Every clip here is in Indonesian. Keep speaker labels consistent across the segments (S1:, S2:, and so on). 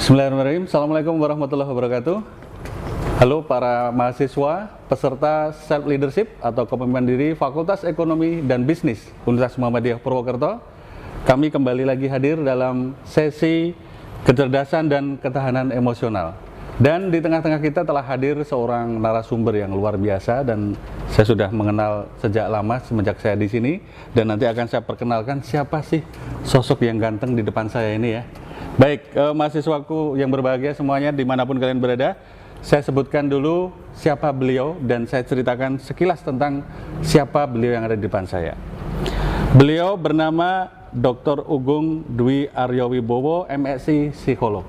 S1: Bismillahirrahmanirrahim. Assalamualaikum warahmatullahi wabarakatuh. Halo para mahasiswa, peserta Self Leadership atau Kepemimpinan Diri Fakultas Ekonomi dan Bisnis Universitas Muhammadiyah Purwokerto. Kami kembali lagi hadir dalam sesi kecerdasan dan ketahanan emosional. Dan di tengah-tengah kita telah hadir seorang narasumber yang luar biasa dan saya sudah mengenal sejak lama semenjak saya di sini, dan nanti akan saya perkenalkan siapa sih sosok yang ganteng di depan saya ini ya. Baik, mahasiswaku yang berbahagia semuanya dimanapun kalian berada, saya sebutkan dulu siapa beliau dan saya ceritakan sekilas tentang siapa beliau yang ada di depan saya. Beliau bernama Dr. Ugung Dwi Aryo Wibowo, MSc Psikolog.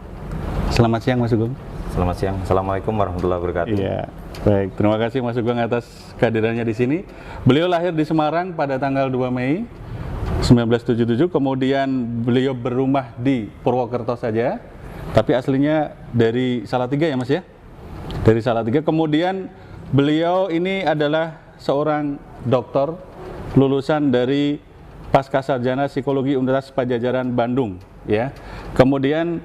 S1: Selamat siang Mas Ugung.
S2: Selamat siang. Assalamualaikum warahmatullahi wabarakatuh.
S1: Iya, baik. Terima kasih Mas Ugung atas kehadirannya di sini. Beliau lahir di Semarang pada tanggal 2 Mei 1977, kemudian beliau berumah di Purwokerto saja, tapi aslinya dari Salatiga ya Mas ya? Dari Salatiga. Kemudian beliau ini adalah seorang dokter lulusan dari Pascasarjana Psikologi Universitas Padjadjaran Bandung ya. Kemudian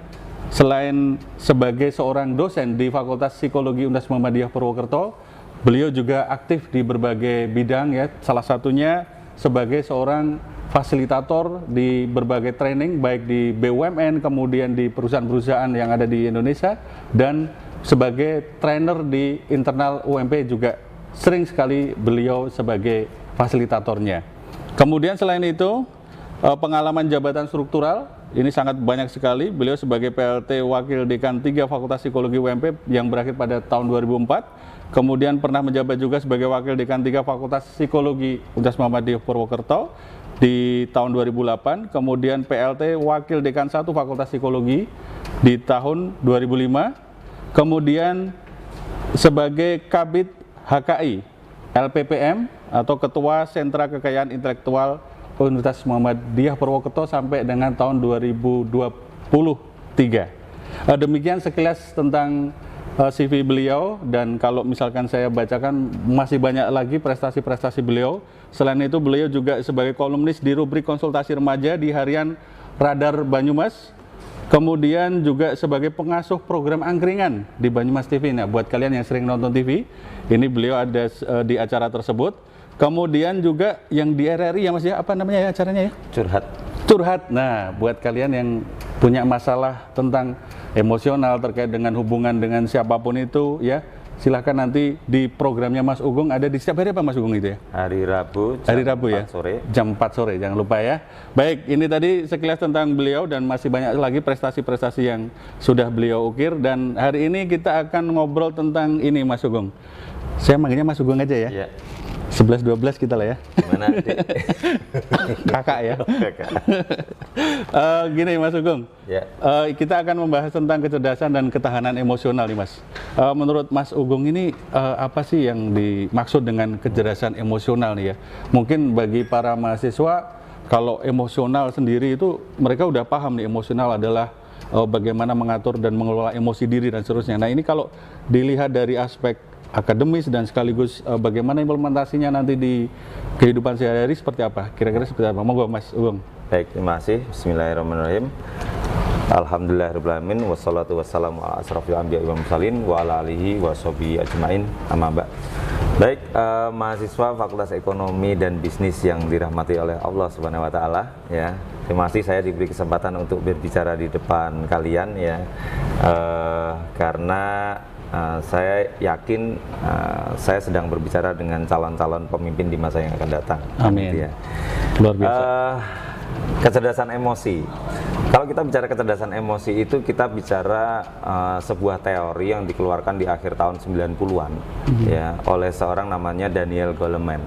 S1: selain sebagai seorang dosen di Fakultas Psikologi Universitas Muhammadiyah Purwokerto, beliau juga aktif di berbagai bidang ya, salah satunya sebagai seorang fasilitator di berbagai training baik di BUMN, kemudian di perusahaan-perusahaan yang ada di Indonesia, dan sebagai trainer di internal UMP juga sering sekali beliau sebagai fasilitatornya. Kemudian selain itu pengalaman jabatan struktural ini sangat banyak sekali. Beliau sebagai PLT Wakil Dekan 3 Fakultas Psikologi UMP yang berakhir pada tahun 2004. Kemudian pernah menjabat juga sebagai Wakil Dekan 3 Fakultas Psikologi Universitas Muhammadiyah Purwokerto di tahun 2008. Kemudian PLT Wakil Dekan 1 Fakultas Psikologi di tahun 2005. Kemudian sebagai Kabid HKI LPPM atau Ketua Sentra Kekayaan Intelektual Universitas Muhammadiyah Purwokerto sampai dengan tahun 2023. Demikian sekilas tentang CV beliau, dan kalau misalkan saya bacakan masih banyak lagi prestasi-prestasi beliau. Selain itu beliau juga sebagai kolumnis di rubrik konsultasi remaja di harian Radar Banyumas. Kemudian juga sebagai pengasuh program angkringan di Banyumas TV. Nah, buat kalian yang sering nonton TV, ini beliau ada di acara tersebut. Kemudian juga yang di RRI ya Mas ya, apa namanya ya acaranya ya? Curhat. Nah, buat kalian yang punya masalah tentang emosional terkait dengan hubungan dengan siapapun itu ya, silahkan nanti di programnya Mas Ugung, ada di setiap hari apa Mas Ugung itu ya?
S2: Hari Rabu
S1: ya?
S2: Sore.
S1: Jam 4 sore, jangan lupa ya. Baik, ini tadi sekilas tentang beliau dan masih banyak lagi prestasi-prestasi yang sudah beliau ukir, dan hari ini kita akan ngobrol tentang ini Mas Ugung. Saya manggilnya Mas Ugung aja ya?
S2: Iya.
S1: 11-12 kita lah ya.
S2: Gimana?
S1: Kakak ya. Gini Mas Ugung,
S2: Ya.
S1: Kita akan membahas tentang kecerdasan dan ketahanan emosional nih Mas. Menurut Mas Ugung ini apa sih yang dimaksud dengan kecerdasan emosional nih ya? Mungkin bagi para mahasiswa, kalau emosional sendiri itu mereka udah paham nih, emosional adalah bagaimana mengatur dan mengelola emosi diri dan seterusnya. Nah ini kalau dilihat dari aspek akademis dan sekaligus bagaimana implementasinya nanti di kehidupan sehari-hari seperti apa? Kira-kira seperti apa? Monggo Mas Ugung.
S2: Baik, terima kasih. Bismillahirrahmanirrahim. Alhamdulillahirrahmanirrahim. Wassalatu wassalamu ala asrafil anbiya'i wal mursalin wa ala alihi wa sahbihi ajmain. Amma ba'd. Baik, mahasiswa Fakultas Ekonomi dan Bisnis yang dirahmati oleh Allah Subhanahu wa taala ya. Terima kasih saya diberi kesempatan untuk berbicara di depan kalian ya. Karena saya yakin saya sedang berbicara dengan calon-calon pemimpin di masa yang akan datang.
S1: Amin.
S2: Gitu ya.
S1: Luar biasa.
S2: Kecerdasan emosi. Kalau kita bicara kecerdasan emosi itu kita bicara sebuah teori yang dikeluarkan di akhir tahun 90-an ya oleh seorang namanya Daniel Goleman.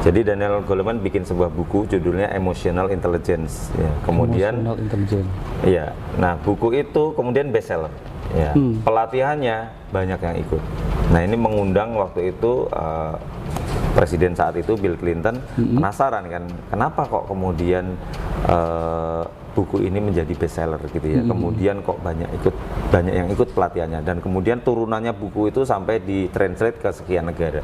S2: Jadi Daniel Goleman bikin sebuah buku judulnya Emotional Intelligence ya. Kemudian
S1: Emotional Intelligence.
S2: Iya. Nah, buku itu kemudian bestseller. Ya, pelatihannya banyak yang ikut. Nah ini mengundang waktu itu Presiden saat itu Bill Clinton penasaran kan, kenapa kok kemudian buku ini menjadi bestseller gitu ya. Kemudian kok banyak yang ikut pelatihannya, dan kemudian turunannya buku itu sampai ditranslate ke sekian negara.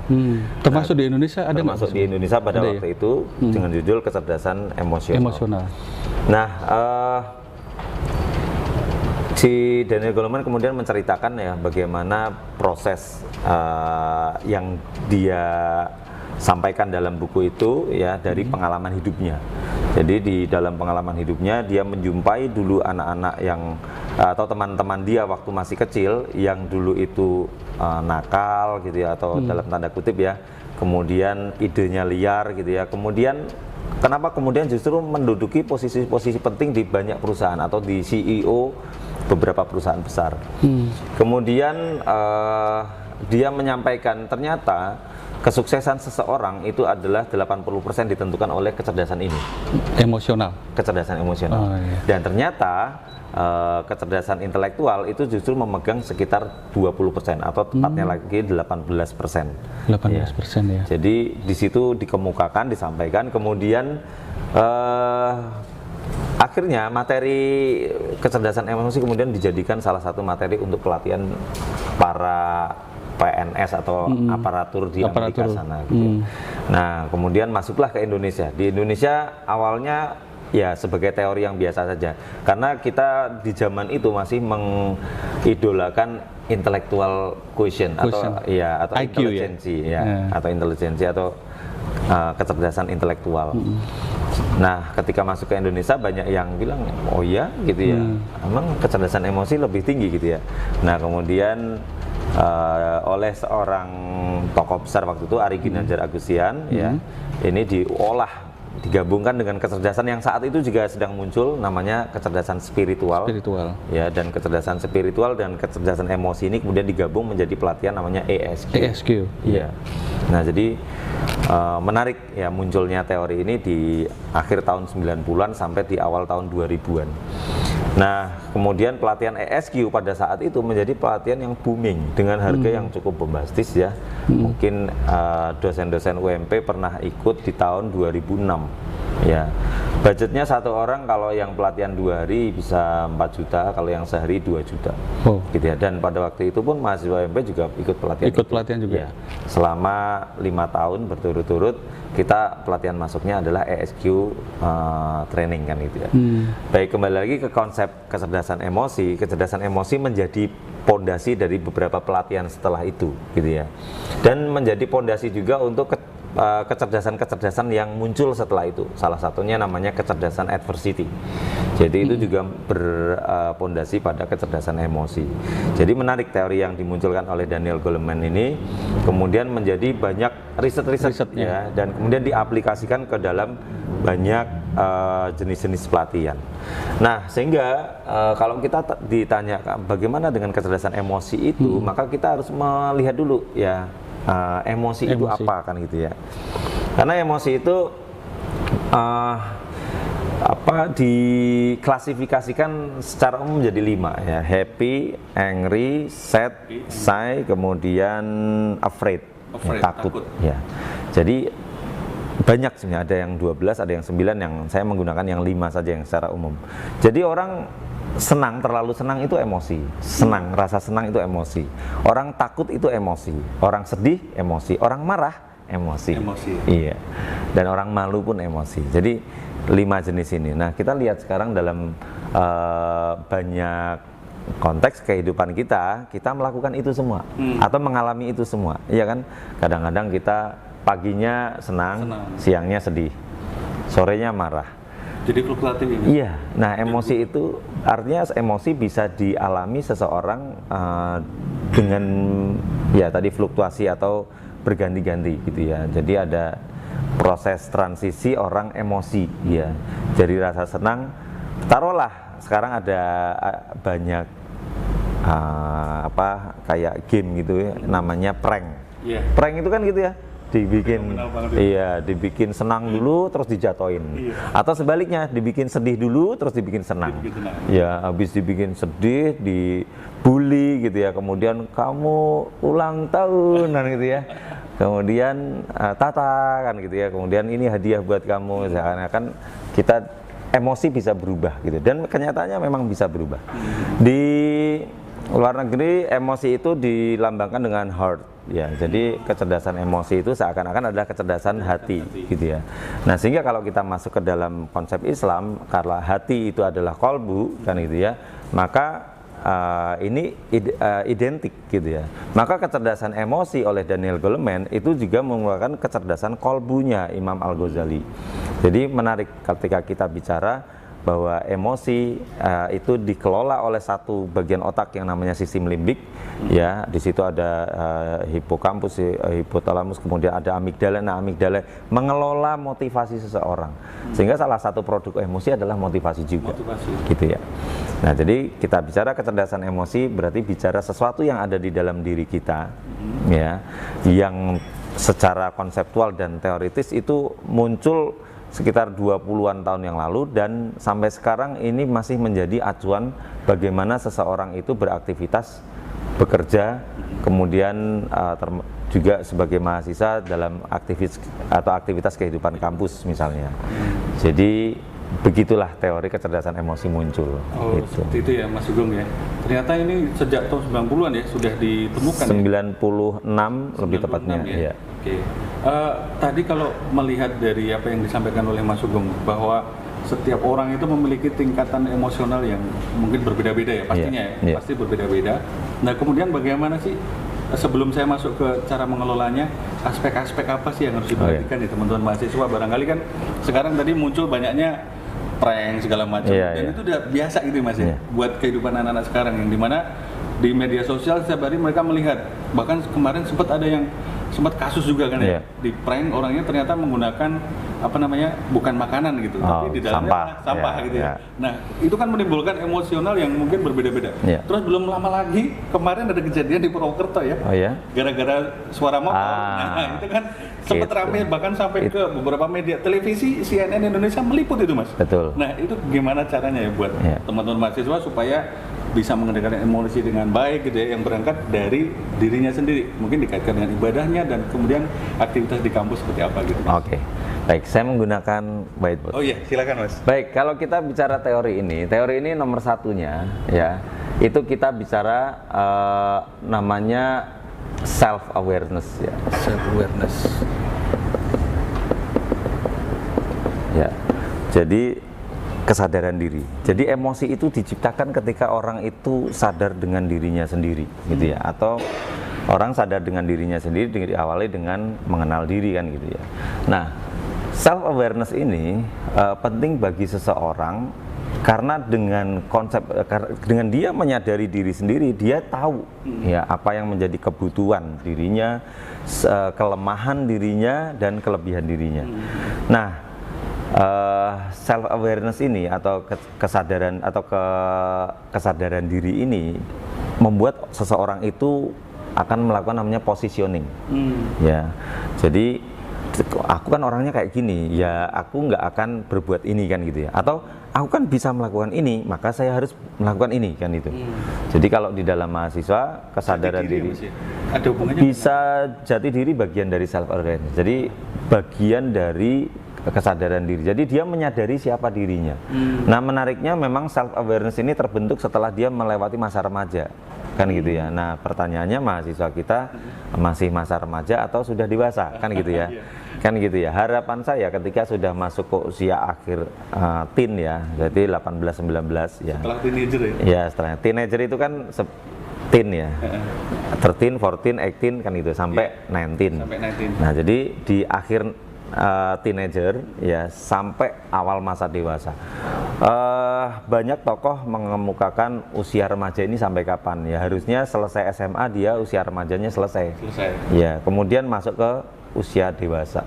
S1: Termasuk di Indonesia ada?
S2: Termasuk di Indonesia pada waktu itu dengan judul Kecerdasan Emosional.
S1: Emosional.
S2: Nah Si Daniel Goleman kemudian menceritakan ya bagaimana proses yang dia sampaikan dalam buku itu ya dari pengalaman hidupnya. Jadi di dalam pengalaman hidupnya dia menjumpai dulu anak-anak yang atau teman-teman dia waktu masih kecil yang dulu itu nakal gitu ya, atau dalam tanda kutip ya, kemudian idenya liar gitu ya. Kemudian kenapa kemudian justru menduduki posisi-posisi penting di banyak perusahaan atau di CEO beberapa perusahaan besar. Kemudian dia menyampaikan ternyata kesuksesan seseorang itu adalah 80% ditentukan oleh kecerdasan ini.
S1: Emosional.
S2: Kecerdasan emosional.
S1: Oh, iya.
S2: Dan ternyata kecerdasan intelektual itu justru memegang sekitar 20% atau tepatnya lagi 18%.
S1: 18% ya.
S2: Jadi di situ dikemukakan, disampaikan, kemudian akhirnya materi kecerdasan emosi kemudian dijadikan salah satu materi untuk pelatihan para PNS atau aparatur di Amerika sana gitu. Nah, kemudian masuklah ke Indonesia. Di Indonesia awalnya ya sebagai teori yang biasa saja. Karena kita di zaman itu masih mengidolakan intellectual quotient atau ya atau
S1: IQ,
S2: intelijensi ya, atau intelijensi atau kecerdasan intelektual. Nah, ketika masuk ke Indonesia banyak yang bilang, oh ya gitu ya, emang kecerdasan emosi lebih tinggi gitu ya. Nah, kemudian oleh seorang tokoh besar waktu itu, Ari Ginanjar Agustian, ya, ini diolah, digabungkan dengan kecerdasan yang saat itu juga sedang muncul, namanya kecerdasan spiritual. Ya, dan kecerdasan spiritual dan kecerdasan emosi ini kemudian digabung menjadi pelatihan namanya ESQ.
S1: ESQ.
S2: Ya. Nah, jadi menarik ya munculnya teori ini di akhir tahun 90-an sampai di awal tahun 2000-an. Nah, kemudian pelatihan ESQ pada saat itu menjadi pelatihan yang booming dengan harga yang cukup bombastis ya. Mungkin dosen-dosen UMP pernah ikut di tahun 2006 ya. Budgetnya satu orang kalau yang pelatihan 2 hari bisa 4 juta, kalau yang sehari 2 juta. Gitu ya. Dan pada waktu itu pun mahasiswa UMP juga ikut pelatihan.
S1: Ikut pelatihan juga.
S2: Ya. Selama 5 tahun berturut-turut kita pelatihan masuknya adalah ESQ training kan gitu ya. Baik, kembali lagi ke konsep kecerdasan emosi. Kecerdasan emosi menjadi pondasi dari beberapa pelatihan setelah itu gitu ya. Dan menjadi pondasi juga untuk kecerdasan-kecerdasan yang muncul setelah itu. Salah satunya namanya kecerdasan adversity. Jadi itu juga berpondasi pada kecerdasan emosi. Jadi menarik teori yang dimunculkan oleh Daniel Goleman ini, kemudian menjadi banyak riset-riset ya, dan kemudian diaplikasikan ke dalam banyak jenis-jenis pelatihan. Nah, sehingga kalau kita ditanya bagaimana dengan kecerdasan emosi itu, maka kita harus melihat dulu ya, emosi itu apa kan gitu ya. Karena emosi itu diklasifikasikan secara umum menjadi 5 ya: happy, angry, sad, shy, kemudian afraid. Takut. Ya. Jadi banyak sebenarnya, ada yang 12, ada yang 9, yang saya menggunakan yang 5 saja yang secara umum. Jadi orang senang, terlalu senang itu emosi. Senang, rasa senang itu emosi. Orang takut itu emosi. Orang sedih emosi. Orang marah emosi. Iya. Dan orang malu pun emosi. Jadi 5 jenis ini. Nah, kita lihat sekarang dalam banyak konteks kehidupan kita melakukan itu semua atau mengalami itu semua. Iya kan? Kadang-kadang kita paginya senang, siangnya sedih, sorenya marah.
S1: Jadi fluktuatif ini.
S2: Iya. Nah, emosi itu artinya emosi bisa dialami seseorang dengan ya tadi fluktuasi atau berganti-ganti gitu ya. Jadi ada proses transisi orang emosi ya. Dari rasa senang, taruhlah sekarang ada banyak kayak game gitu ya, namanya prank. Prank itu kan gitu ya. Dibikin senang dulu terus dijatoin, atau sebaliknya dibikin sedih dulu terus dibikin senang. Ya, habis dibikin sedih, dibully gitu ya, kemudian kamu ulang tahun kan gitu ya, kemudian Tata kan gitu ya, kemudian ini hadiah buat kamu. Seakan-akan kita emosi bisa berubah gitu, dan kenyataannya memang bisa berubah. Di luar negeri emosi itu dilambangkan dengan heart. Ya, jadi kecerdasan emosi itu seakan-akan adalah kecerdasan hati gitu ya. Nah, sehingga kalau kita masuk ke dalam konsep Islam, karena hati itu adalah kolbu kan gitu ya, maka ini identik gitu ya. Maka kecerdasan emosi oleh Daniel Goleman itu juga merupakan kecerdasan kolbunya Imam Al-Ghazali. Jadi menarik ketika kita bicara bahwa emosi itu dikelola oleh satu bagian otak yang namanya sistem limbik, ya. Di situ ada hipokampus, hipotalamus, kemudian ada amigdala. Nah, amigdala mengelola motivasi seseorang, sehingga salah satu produk emosi adalah motivasi juga, gitu ya. Nah, jadi kita bicara kecerdasan emosi berarti bicara sesuatu yang ada di dalam diri kita, ya, yang secara konseptual dan teoritis itu muncul sekitar 20-an tahun yang lalu, dan sampai sekarang ini masih menjadi acuan bagaimana seseorang itu beraktivitas, bekerja, kemudian juga sebagai mahasiswa dalam aktivitas kehidupan kampus misalnya. Jadi begitulah teori kecerdasan emosi muncul.
S1: Oh, gitu. Seperti itu ya Mas Sugeng ya. Ternyata ini sejak tahun 90-an ya sudah ditemukan.
S2: 96 lebih tepatnya ya.
S1: Oke. Tadi kalau melihat dari apa yang disampaikan oleh Mas Sugeng bahwa setiap orang itu memiliki tingkatan emosional yang mungkin berbeda-beda ya pastinya ya. Pasti berbeda-beda. Nah, kemudian bagaimana sih sebelum saya masuk ke cara mengelolanya, aspek-aspek apa sih yang harus diperhatikan nih teman-teman mahasiswa? Barangkali kan sekarang tadi muncul banyaknya prank segala macam, dan itu udah biasa gitu Mas ya, buat kehidupan anak-anak sekarang, yang dimana di media sosial setiap hari mereka melihat, bahkan kemarin sempat kasus juga kan ya, di prank orangnya ternyata menggunakan apa namanya, bukan makanan gitu, tapi di dalamnya sampah gitu ya. Nah, itu kan menimbulkan emosional yang mungkin berbeda-beda. Terus belum lama lagi kemarin ada kejadian di Purwokerto ya, gara-gara suara motor. Nah, itu kan sempat ramai, bahkan sampai ke beberapa media televisi, CNN Indonesia meliput itu Mas.
S2: Betul.
S1: Nah, itu gimana caranya ya buat teman-teman mahasiswa supaya bisa mengendalikan emosi dengan baik gitu ya, yang berangkat dari dirinya sendiri, mungkin dikaitkan dengan ibadahnya dan kemudian aktivitas di kampus seperti apa gitu.
S2: Oke. Baik, saya menggunakan whiteboard.
S1: Oh iya, silakan Mas.
S2: Baik, kalau kita bicara teori ini nomor satunya ya, itu kita bicara namanya self awareness ya.
S1: Self awareness.
S2: Ya. Jadi kesadaran diri. Jadi emosi itu diciptakan ketika orang itu sadar dengan dirinya sendiri, gitu ya. Atau orang sadar dengan dirinya sendiri diawali dengan mengenal diri kan gitu ya. Nah, self awareness ini penting bagi seseorang karena dengan dengan dia menyadari diri sendiri, dia tahu ya apa yang menjadi kebutuhan dirinya, kelemahan dirinya dan kelebihan dirinya. Nah, self awareness ini atau kesadaran diri ini membuat seseorang itu akan melakukan namanya positioning. Ya. Jadi aku kan orangnya kayak gini, ya aku nggak akan berbuat ini kan gitu ya. Atau aku kan bisa melakukan ini, maka saya harus melakukan ini kan itu. Jadi kalau di dalam mahasiswa kesadaran diri
S1: ada hubungannya
S2: bisa jati diri bagian dari self awareness. Jadi bagian dari kesadaran diri. Jadi dia menyadari siapa dirinya. Nah, menariknya memang self awareness ini terbentuk setelah dia melewati masa remaja. Kan gitu ya. Nah, pertanyaannya mahasiswa kita masih masa remaja atau sudah dewasa? Kan gitu ya. Kan gitu ya. Harapan saya ketika sudah masuk ke usia akhir teen ya, jadi 18 19 ya.
S1: Setelah teenager ya.
S2: Ya, setelah teenager itu kan teen ya. 13, 14, 18 kan gitu sampai 19.
S1: Sampai 19.
S2: Nah, jadi di akhir teenager ya sampai awal masa dewasa, banyak tokoh mengemukakan usia remaja ini sampai kapan ya, harusnya selesai SMA dia usia remajanya selesai ya, kemudian masuk ke usia dewasa.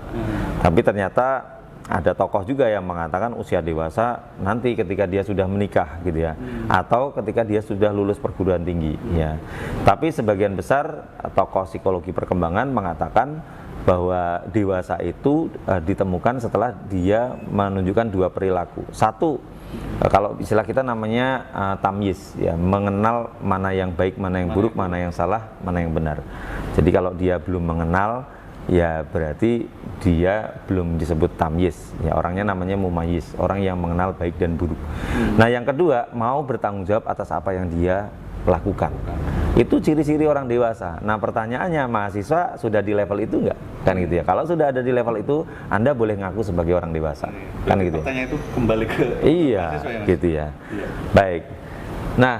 S2: Tapi ternyata ada tokoh juga yang mengatakan usia dewasa nanti ketika dia sudah menikah gitu ya, atau ketika dia sudah lulus perguruan tinggi ya. Tapi sebagian besar tokoh psikologi perkembangan mengatakan bahwa dewasa itu ditemukan setelah dia menunjukkan dua perilaku. Satu, kalau istilah kita namanya tamyiz ya, mengenal mana yang baik, mana yang buruk, mana yang salah, mana yang benar. Jadi kalau dia belum mengenal, ya berarti dia belum disebut tamyiz ya, orangnya namanya mumayyiz, orang yang mengenal baik dan buruk. Nah, yang kedua, mau bertanggung jawab atas apa yang dia lakukan. Itu ciri-ciri orang dewasa. Nah, pertanyaannya, mahasiswa sudah di level itu enggak? Kan gitu ya. Kalau sudah ada di level itu, Anda boleh ngaku sebagai orang dewasa. Kan gitu.
S1: Pertanyaan itu kembali ke
S2: iya, gitu ya. Baik. Nah,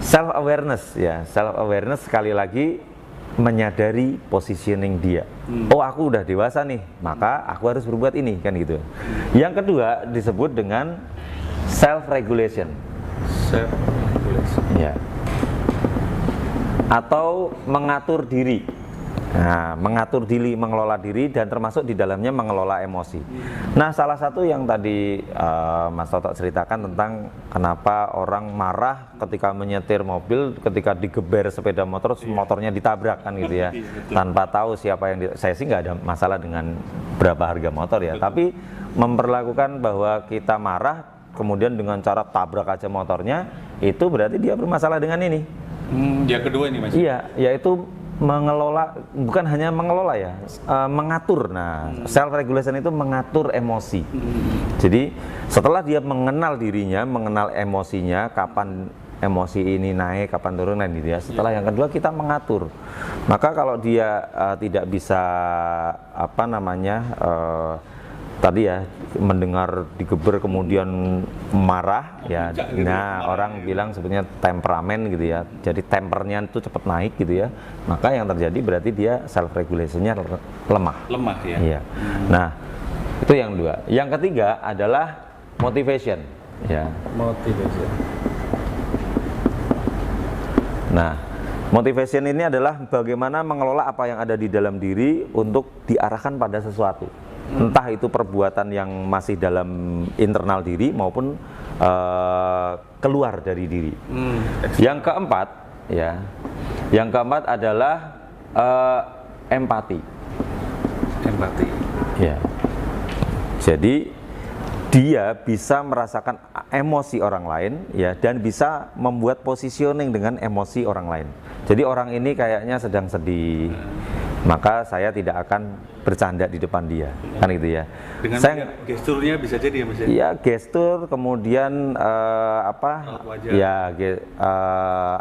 S2: self awareness ya, self awareness sekali lagi menyadari positioning dia. Oh, aku udah dewasa nih, maka aku harus berbuat ini, kan gitu. Yang kedua disebut dengan self regulation.
S1: Self regulation.
S2: Ya. Atau mengatur diri. Nah, mengatur diri, mengelola diri, dan termasuk di dalamnya mengelola emosi. Nah, salah satu yang tadi Mas Toto ceritakan tentang kenapa orang marah ketika menyetir mobil, ketika digeber sepeda motor, motornya ditabrak, kan gitu ya, tanpa tahu siapa yang saya sih nggak ada masalah dengan berapa harga motor ya, tapi memperlakukan bahwa kita marah, kemudian dengan cara tabrak aja motornya, itu berarti dia bermasalah dengan ini.
S1: Yang kedua ini, Mas.
S2: Iya, yaitu mengelola, bukan hanya mengelola ya, mengatur. Nah, self regulation itu mengatur emosi. Jadi setelah dia mengenal dirinya, mengenal emosinya, kapan emosi ini naik, kapan turun, dan gitu ya. Setelah yang kedua kita mengatur. Maka kalau dia tidak bisa apa namanya tadi ya, mendengar digeber kemudian marah ya, nah orang bilang sebetulnya temperamen gitu ya, jadi tempernya itu cepat naik gitu ya, maka yang terjadi berarti dia self regulationnya lemah
S1: ya.
S2: Iya. Nah, itu yang dua. Yang ketiga adalah motivation ya.
S1: Motivation.
S2: Nah, motivation ini adalah bagaimana mengelola apa yang ada di dalam diri untuk diarahkan pada sesuatu. Entah itu perbuatan yang masih dalam internal diri maupun keluar dari diri. Yang keempat ya, yang keempat adalah empati.
S1: Empati.
S2: Ya. Jadi dia bisa merasakan emosi orang lain ya, dan bisa membuat positioning dengan emosi orang lain. Jadi orang ini kayaknya sedang sedih, maka saya tidak akan bercanda di depan dia, kan gitu ya.
S1: Dengan gesturnya bisa jadi ya, Mas?
S2: Iya, gestur, kemudian apa? Ya,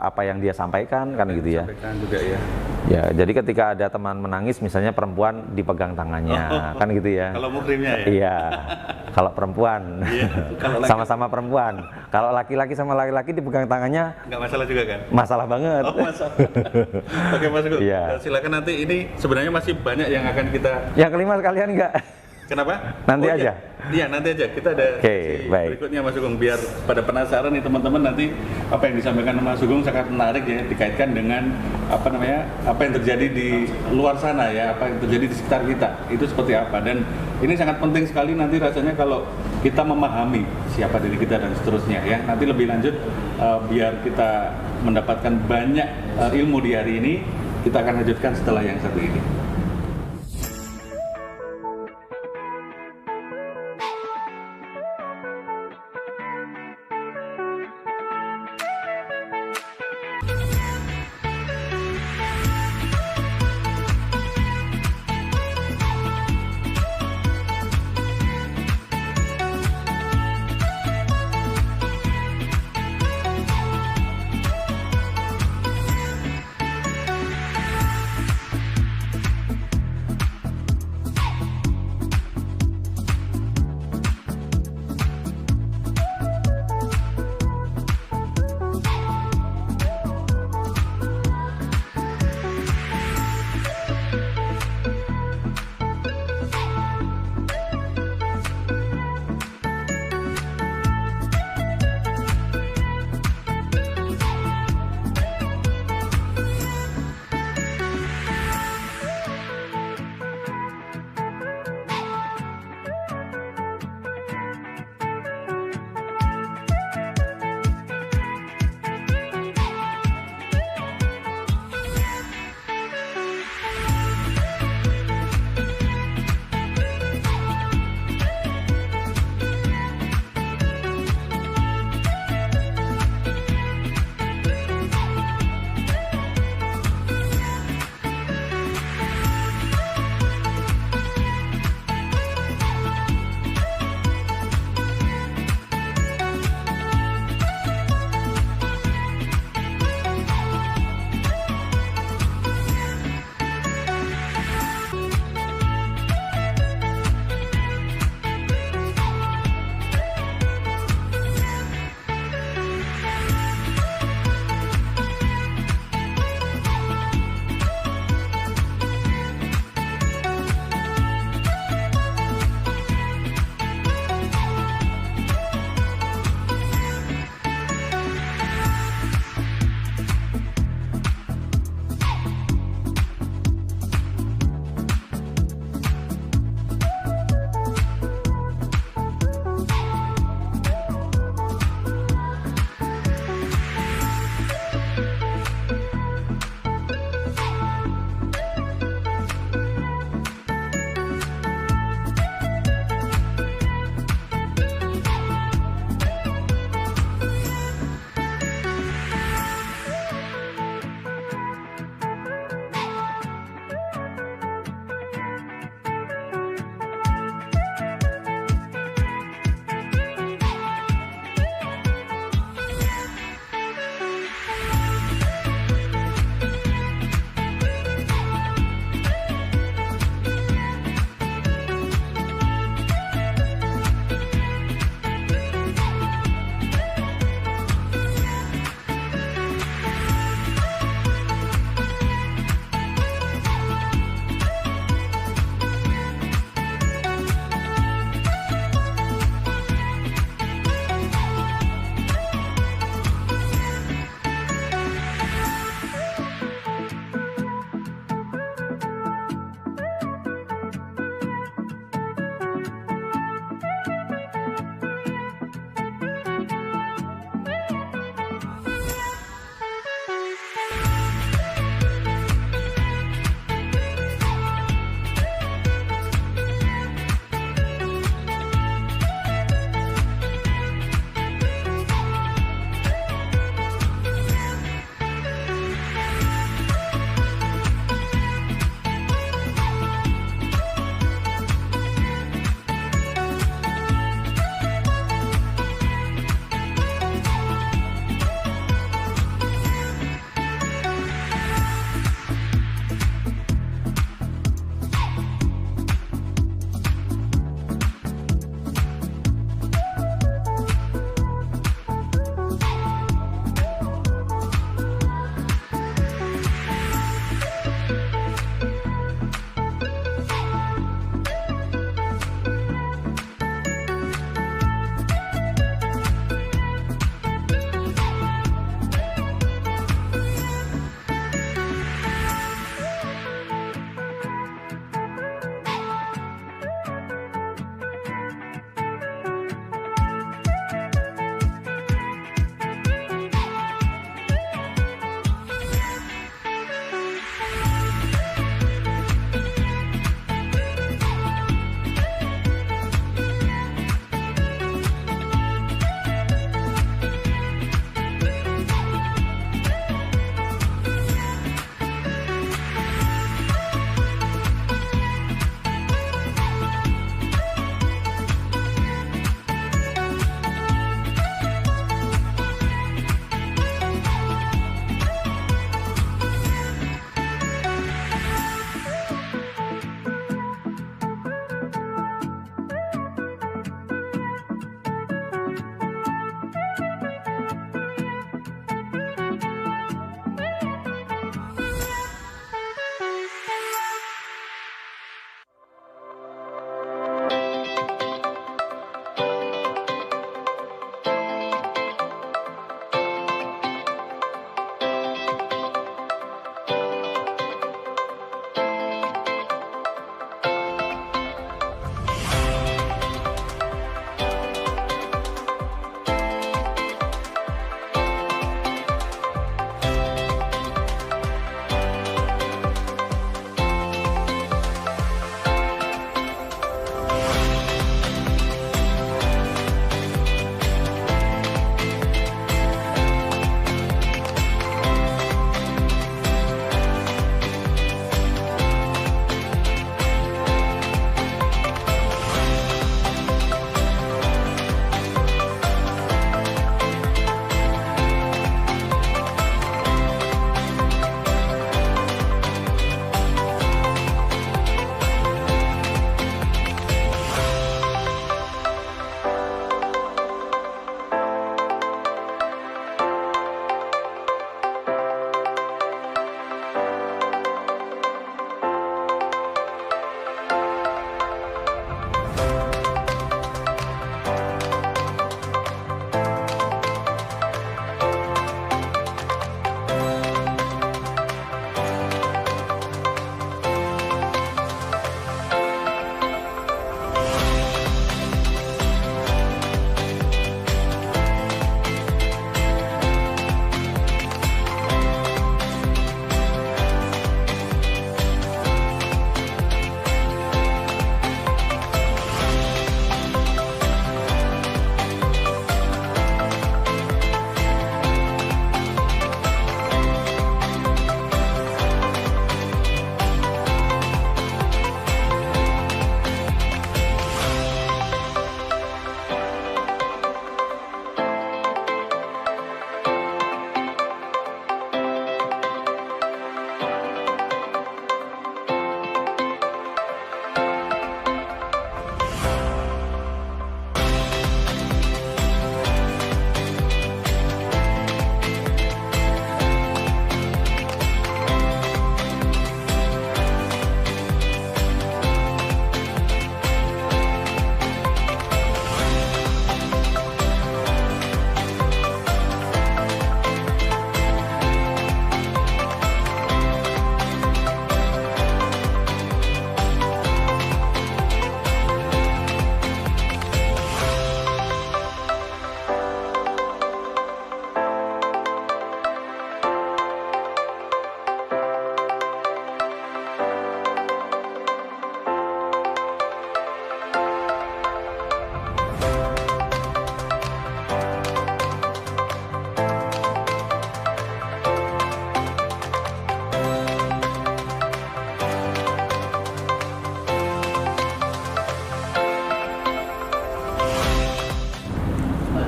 S2: apa yang dia sampaikan, kan gitu ya.
S1: Sampaikan juga ya.
S2: Ya, jadi ketika ada teman menangis, misalnya perempuan dipegang tangannya, kan gitu ya.
S1: Kalau muhrimnya ya.
S2: Iya. Kalau perempuan, sama-sama perempuan. Kalau laki-laki sama laki-laki dipegang tangannya,
S1: nggak masalah juga kan?
S2: Masalah banget.
S1: Oh, masalah. Oke, Mas Gu.
S2: Iya.
S1: Silakan, nanti ini sebenarnya masih banyak yang akan kita.
S2: Yang kelima sekalian enggak?
S1: Kenapa?
S2: Nanti aja.
S1: Iya, nanti aja. Kita ada
S2: baik.
S1: berikutnya, Mas Sugeng, biar pada penasaran nih teman-teman, nanti apa yang disampaikan Mas Sugeng sangat menarik ya, dikaitkan dengan apa namanya, apa yang terjadi di luar sana ya, apa yang terjadi di sekitar kita itu seperti apa, dan ini sangat penting sekali nanti rasanya kalau kita memahami siapa diri kita dan seterusnya ya. Nanti lebih lanjut biar kita mendapatkan banyak ilmu di hari ini, kita akan lanjutkan setelah yang satu ini.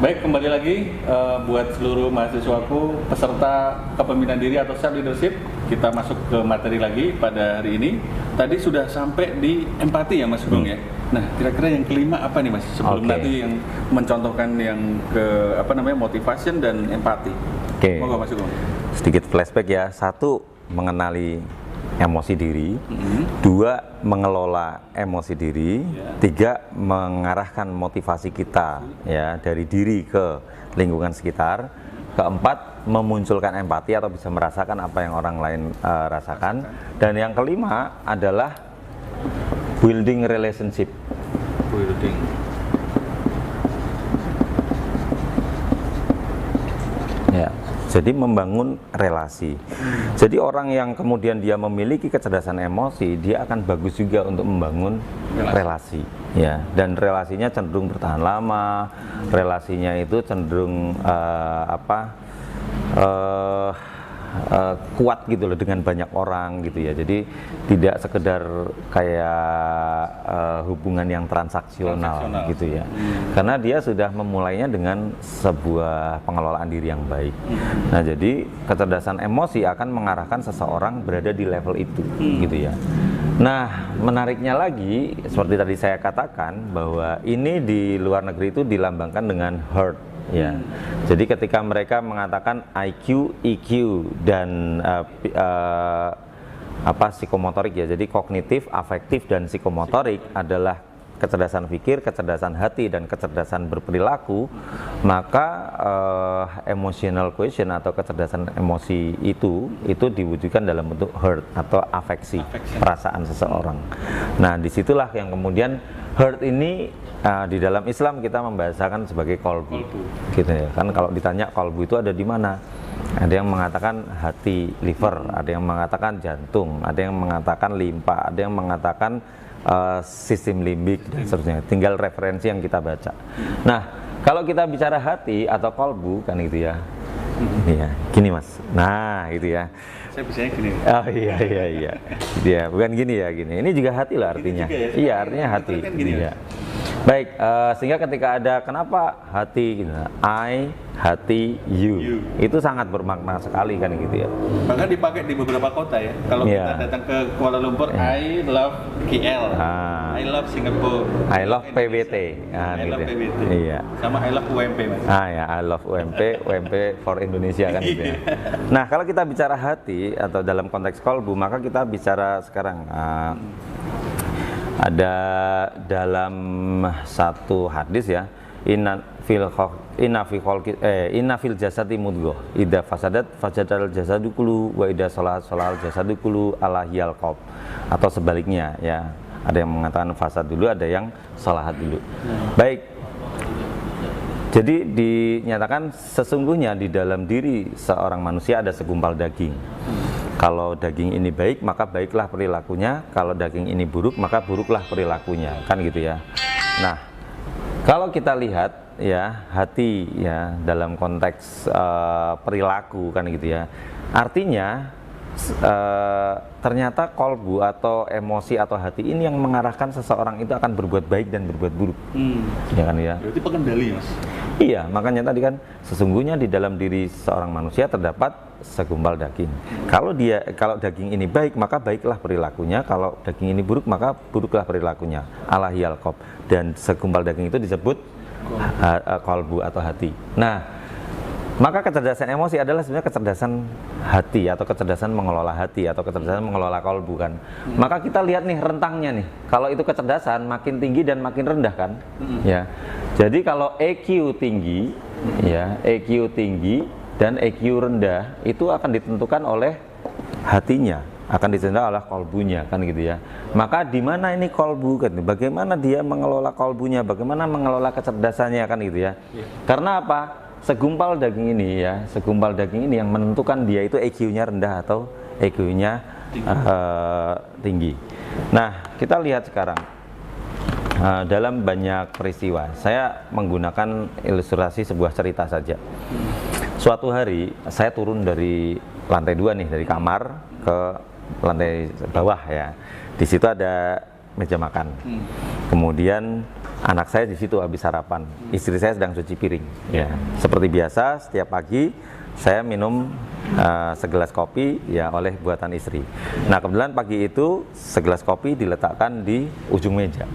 S1: Baik, kembali lagi buat seluruh mahasiswaku peserta kepemimpinan diri atau self leadership, kita masuk ke materi lagi pada hari ini. Tadi sudah sampai di empati ya Mas Sugeng ya. Nah, kira-kira yang kelima apa nih Mas? Sebelum nanti yang mencontohkan yang ke motivation dan empati. Moga Mas Sugeng.
S2: Sedikit flashback ya. 1, mengenali emosi diri, 2, mengelola emosi diri, 3, mengarahkan motivasi kita ya dari diri ke lingkungan sekitar, 4, memunculkan empati atau bisa merasakan apa yang orang lain rasakan, dan yang kelima adalah building relationship. Ya. Jadi membangun relasi. Jadi orang yang kemudian dia memiliki kecerdasan emosi, dia akan bagus juga untuk membangun relasi. Ya, dan relasinya cenderung bertahan lama. Relasinya itu cenderung kuat gitu loh dengan banyak orang gitu ya. Jadi tidak sekedar kayak hubungan yang transaksional gitu ya. Karena dia sudah memulainya dengan sebuah pengelolaan diri yang baik. Nah, jadi kecerdasan emosi akan mengarahkan seseorang berada di level itu gitu ya. Nah, menariknya lagi seperti tadi saya katakan bahwa ini di luar negeri itu dilambangkan dengan heart. Ya, jadi ketika mereka mengatakan IQ, EQ dan psikomotorik ya, jadi kognitif, afektif dan psikomotorik adalah kecerdasan pikir, kecerdasan hati dan kecerdasan berperilaku, maka emotional quotient atau kecerdasan emosi itu diwujudkan dalam bentuk heart atau afeksi, perasaan seseorang. Nah, disitulah yang kemudian heart ini di dalam Islam kita membahasakan sebagai kolbu, gitu ya. Kan kalau ditanya kolbu itu ada di mana? Ada yang mengatakan hati, liver, ada yang mengatakan jantung, ada yang mengatakan limpa, ada yang mengatakan sistem limbik dan seterusnya. Tinggal referensi yang kita baca. Nah, kalau kita bicara hati atau kolbu kan gitu ya. Iya, gini Mas. Nah, gitu ya.
S1: Saya bisanya gini.
S2: Oh iya. Dia bukan gini ya, gini. Ini juga hati lah artinya.
S1: Ya,
S2: iya, artinya hati.
S1: Kan gini,
S2: iya. Baik, sehingga ketika ada kenapa hati gitu, I, hati, you, itu sangat bermakna sekali kan gitu ya.
S1: Bahkan dipakai di beberapa kota ya. Kalau kita datang ke Kuala Lumpur, I love KL, I love Singapore,
S2: I love PWT,
S1: I love PWT,
S2: iya.
S1: Sama I love UMP Mas.
S2: Ya, I love UMP, UMP for Indonesia kan gitu ya. Nah, kalau kita bicara hati atau dalam konteks kolbu, maka kita bicara sekarang ada dalam satu hadis ya, inna fil jasadi mudghah idza fasadat fasadal jasadu kullu wa idza salahat salahal jasadu kullu ala hiyal qalb, atau sebaliknya ya, ada yang mengatakan fasad dulu, ada yang salahat dulu. Baik, jadi dinyatakan sesungguhnya di dalam diri seorang manusia ada segumpal daging. Kalau daging ini baik, maka baiklah perilakunya. Kalau daging ini buruk, maka buruklah perilakunya. Kan gitu ya. Nah, kalau kita lihat ya, hati ya dalam konteks perilaku kan gitu ya. Artinya ternyata kolbu atau emosi atau hati ini yang mengarahkan seseorang itu akan berbuat baik dan berbuat buruk. Ya kan ya.
S1: Berarti pengendali Mas.
S2: Iya, makanya tadi kan sesungguhnya di dalam diri seorang manusia terdapat segumpal daging. Kalau daging ini baik, maka baiklah perilakunya. Kalau daging ini buruk, maka buruklah perilakunya. Ala hiyal qalb. Dan segumpal daging itu disebut kolbu atau hati. Nah, maka kecerdasan emosi adalah sebenarnya kecerdasan hati atau kecerdasan mengelola hati atau kecerdasan mengelola kolbu kan. Maka kita lihat nih rentangnya nih. Kalau itu kecerdasan makin tinggi dan makin rendah kan. Ya. Jadi kalau EQ tinggi, ya EQ tinggi dan EQ rendah itu akan ditentukan oleh hatinya, akan ditentukan oleh kolbunya kan gitu ya. Maka di mana ini kolbu kan? Bagaimana dia mengelola kolbunya? Bagaimana mengelola kecerdasannya kan gitu ya? Karena apa? Segumpal daging ini ya, segumpal daging ini yang menentukan dia itu EQ-nya rendah atau EQ-nya tinggi. Nah, kita lihat sekarang dalam banyak peristiwa. Saya menggunakan ilustrasi sebuah cerita saja. Suatu hari saya turun dari lantai 2 nih, dari kamar ke lantai bawah ya. Di situ ada meja makan. Kemudian anak saya di situ habis sarapan, istri saya sedang cuci piring. Ya, seperti biasa setiap pagi saya minum segelas kopi ya oleh buatan istri. Nah kebetulan pagi itu segelas kopi diletakkan di ujung meja.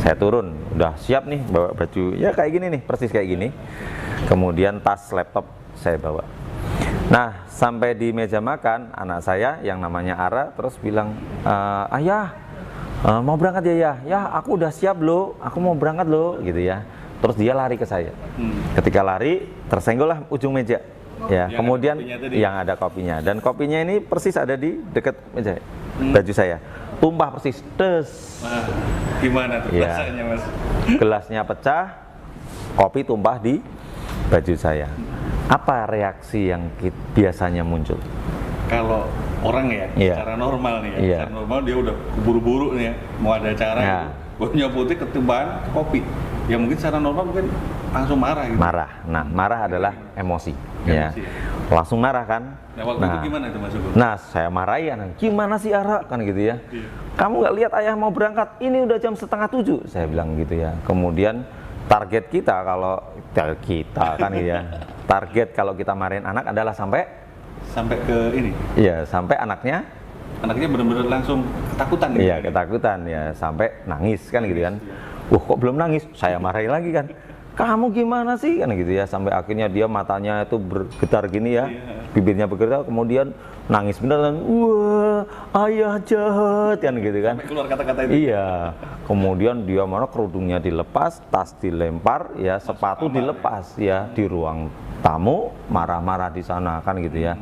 S2: Saya turun, udah siap nih bawa baju ya kayak gini nih, persis kayak gini. Kemudian tas laptop saya bawa. Nah sampai di meja makan, anak saya yang namanya Ara terus bilang, ayah mau berangkat ya? Ya aku udah siap loh, aku mau berangkat loh gitu ya. Terus dia lari ke saya. Ketika lari tersenggollah ujung meja. Ya, yang kemudian yang ada kopinya, dan kopinya ini persis ada di dekat meja baju saya, tumpah persis, des.
S1: Gimana tuh rasanya Mas?
S2: Gelasnya pecah, kopi tumpah di baju saya. Apa reaksi yang biasanya muncul?
S1: Kalau orang ya, secara normal nih ya, secara normal dia udah buru-buru nih ya, mau ada acara gitu, baunya putih ketumbahan kopi. Ya mungkin secara normal mungkin langsung marah gitu.
S2: Marah. Nah, marah adalah emosi. Ya. Langsung marah kan?
S1: Nah, waktu itu gimana itu Mas Sugeng?
S2: Nah, saya marahin, gimana sih Ara kan gitu ya. Kamu nggak lihat ayah mau berangkat? Ini udah jam 6:30, saya bilang gitu ya. Kemudian target kita kalau kita kan gitu ya. Target kalau kita marahin anak adalah sampai
S1: ke ini.
S2: Iya, sampai anaknya
S1: benar-benar langsung ketakutan gitu.
S2: Iya, ketakutan ya, sampai nangis kan gitu kan. Kok belum nangis? Saya marahin lagi kan. Kamu gimana sih kan gitu ya, sampai akhirnya dia matanya itu bergetar gini ya, bibirnya bergetar, kemudian nangis beneran. Wah, ayah jahat kan gitu kan.
S1: Sampai keluar kata-kata itu.
S2: Iya. Kemudian dia mana kerudungnya dilepas, tas dilempar ya, sepatu dilepas ya, di ruang tamu marah-marah di sana kan gitu ya.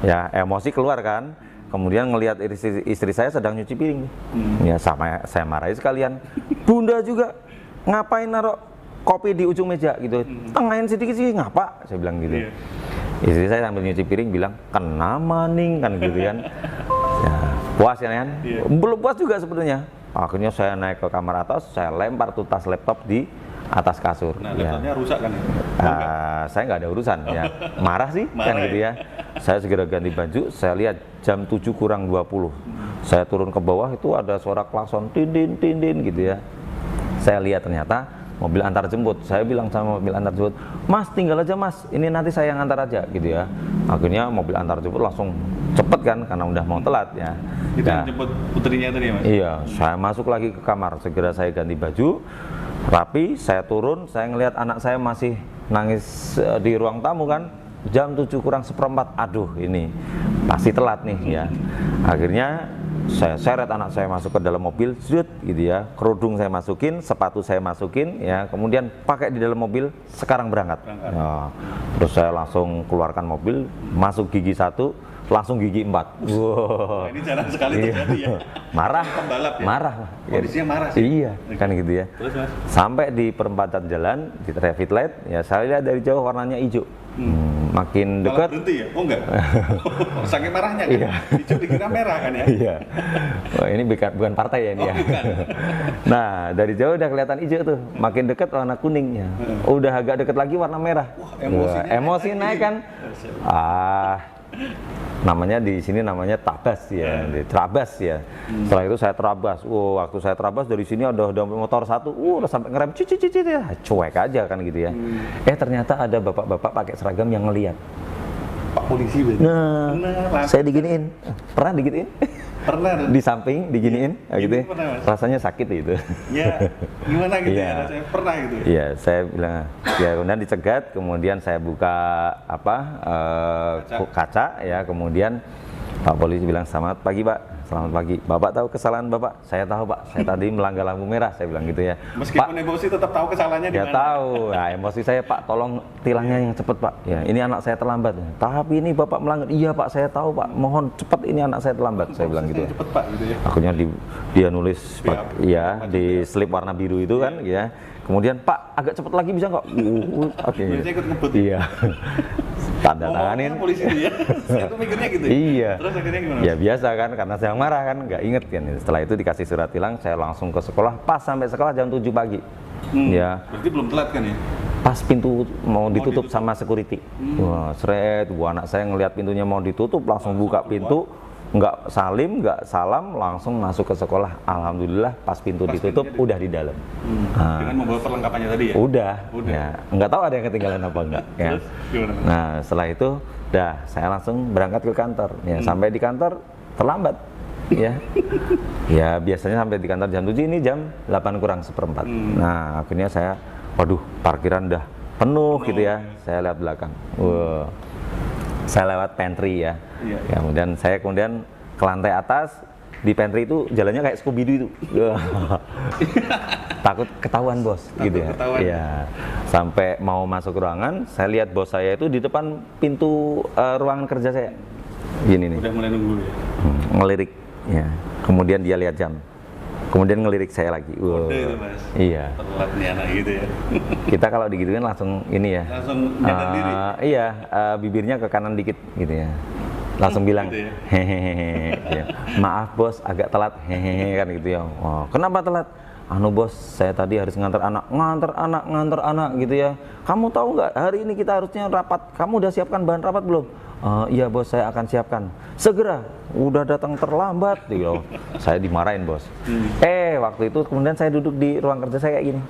S2: Ya emosi keluar kan. Kemudian ngelihat istri saya sedang nyuci piring. Ya sama saya marahin sekalian. Bunda juga ngapain naruh kopi di ujung meja gitu. Tengahin sedikit sih ngapa? Saya bilang gitu. Istri saya sambil nyuci piring bilang, "Kena maning," kan gitu kan. Ya, puas ya kan? Belum puas juga sebetulnya. Akhirnya saya naik ke kamar atas, saya lempar tuh tas laptop di atas kasur.
S1: Nah, laptopnya rusak kan ya?
S2: Saya nggak ada urusan ya. Marah sih kan gitu ya. Saya segera ganti baju, saya lihat jam 7 kurang 20. Saya turun ke bawah itu ada suara klakson tindin gitu ya. Saya lihat ternyata mobil antar jemput. Saya bilang sama mobil antar jemput, "Mas, tinggal aja Mas, ini nanti saya yang antar aja," gitu ya. Akhirnya mobil antar jemput langsung cepet kan, karena udah mau telat ya.
S1: Itu yang jemput putrinya tadi ya Mas?
S2: Iya, saya masuk lagi ke kamar, segera saya ganti baju, rapi, saya turun, saya ngelihat anak saya masih nangis di ruang tamu kan. Jam 7 kurang seperempat, aduh ini pasti telat nih ya. Akhirnya saya seret anak saya masuk ke dalam mobil, gitu ya, kerudung saya masukin, sepatu saya masukin ya, kemudian pakai di dalam mobil, sekarang berangkat. Ya, terus saya langsung keluarkan mobil, masuk gigi 1, langsung gigi 4.
S1: Wow. Ini jarang sekali terjadi ya.
S2: Marah,
S1: pembalap ya?
S2: Marah.
S1: Kondisinya marah sih.
S2: Iya, kan gitu ya.
S1: Terus Mas?
S2: Sampai di perempatan jalan, di traffic light, ya saya lihat dari jauh warnanya hijau. Makin dekat.
S1: Berhenti ya? Oh enggak? Saking marahnya kan?
S2: Iya.
S1: Hijau dikira merah kan ya?
S2: Iya. Wah, ini bukan partai ya ini ya. Nah, dari jauh udah kelihatan hijau tuh. Makin dekat warna kuningnya. Udah agak dekat lagi warna merah.
S1: Wah,
S2: emosi naik kan? Namanya di sini namanya tabas ya, terabas ya. Setelah itu saya terabas. Waktu saya terabas dari sini ada motor satu, udah sampai ngerem, ya, cuek aja kan gitu ya. Ternyata ada bapak-bapak pakai seragam yang ngelihat.
S1: Pak polisi berarti.
S2: Nah, saya diginiin. Pernah diginiin?
S1: Pernah.
S2: Di samping diginiin, gitu.
S1: Pernah,
S2: rasanya sakit itu.
S1: Ya, gimana gitu ya rasanya? Pernah gitu.
S2: Iya, saya bilang, ya kemudian dicegat, kemudian saya buka kaca ya, kemudian Pak polisi bilang, "Selamat pagi Pak, selamat pagi. Bapak tahu kesalahan Bapak?" "Saya tahu Pak, saya tadi melanggar lampu merah," saya bilang gitu ya.
S1: Meskipun emosi tetap tahu kesalahannya di
S2: mana? Ya tahu. Nah, emosi saya, "Pak, tolong tilangnya yang cepet Pak. Ya, ini anak saya terlambat." "Tapi ini Bapak melanggar." "Iya Pak, saya tahu Pak. Mohon cepet, ini anak saya terlambat." Saya bilang gitu ya.
S1: Cepet Pak gitu ya.
S2: Akhirnya dia nulis di slip warna biru itu kan ya. Kemudian, "Pak, agak cepet lagi bisa nggak?" Oke.
S1: Biasanya ikut ngebut.
S2: Iya. Tanda tanganin.
S1: Polisi itu ya. Saya tuh mikirnya gitu.
S2: Iya.
S1: Terus akhirnya gimana?
S2: Ya biasa kan, karena saya marah kan, nggak inget kan. Setelah itu dikasih surat tilang, saya langsung ke sekolah. Pas sampai sekolah jam 7 pagi. Ya.
S1: Berarti belum telat kan ya?
S2: Pas pintu mau ditutup sama security. Wah, anak saya ngelihat pintunya mau ditutup, langsung buka pintu, nggak salim, nggak salam, langsung masuk ke sekolah. Alhamdulillah pas pintu ditutup udah di dalam.
S1: Dengan membawa perlengkapannya tadi ya?
S2: Udah. Ya. Nggak tahu ada yang ketinggalan apa enggak. Ya.
S1: Terus gimana?
S2: Nah setelah itu, saya langsung berangkat ke kantor. Ya, sampai di kantor terlambat. Ya, ya biasanya sampai di kantor jam 7, ini jam 8 kurang seperempat. Nah akhirnya saya, waduh parkiran udah penuh gitu ya. Saya lihat belakang. Saya lewat pantry ya. Kemudian saya ke lantai atas. Di pantry itu jalannya kayak Scooby-Doo itu. Takut ketahuan bos gitu ya. Iya. Sampai mau masuk ruangan, saya lihat bos saya itu di depan pintu ruangan kerja saya. Gini nih.
S1: Udah mulai nunggu ya.
S2: Ngelirik ya. Kemudian dia lihat jam. Kemudian ngelirik saya lagi.
S1: Kode itu mas.
S2: Iya.
S1: Telat nih anak gitu ya.
S2: Kita kalau digituin langsung ini ya.
S1: Langsung nyadar diri.
S2: Iya, bibirnya ke kanan dikit gitu ya. Langsung bilang,
S1: gitu ya.
S2: hehehe. Ya. Maaf bos, agak telat, hehehe kan gitu ya. Oh, kenapa telat? Anu bos, saya tadi harus nganter anak gitu ya. Kamu tahu nggak? Hari ini kita harusnya rapat. Kamu udah siapkan bahan rapat belum? Iya bos, saya akan siapkan. Segera, udah datang terlambat. Gitu. Saya dimarahin bos. Waktu itu kemudian saya duduk di ruang kerja saya kayak gini.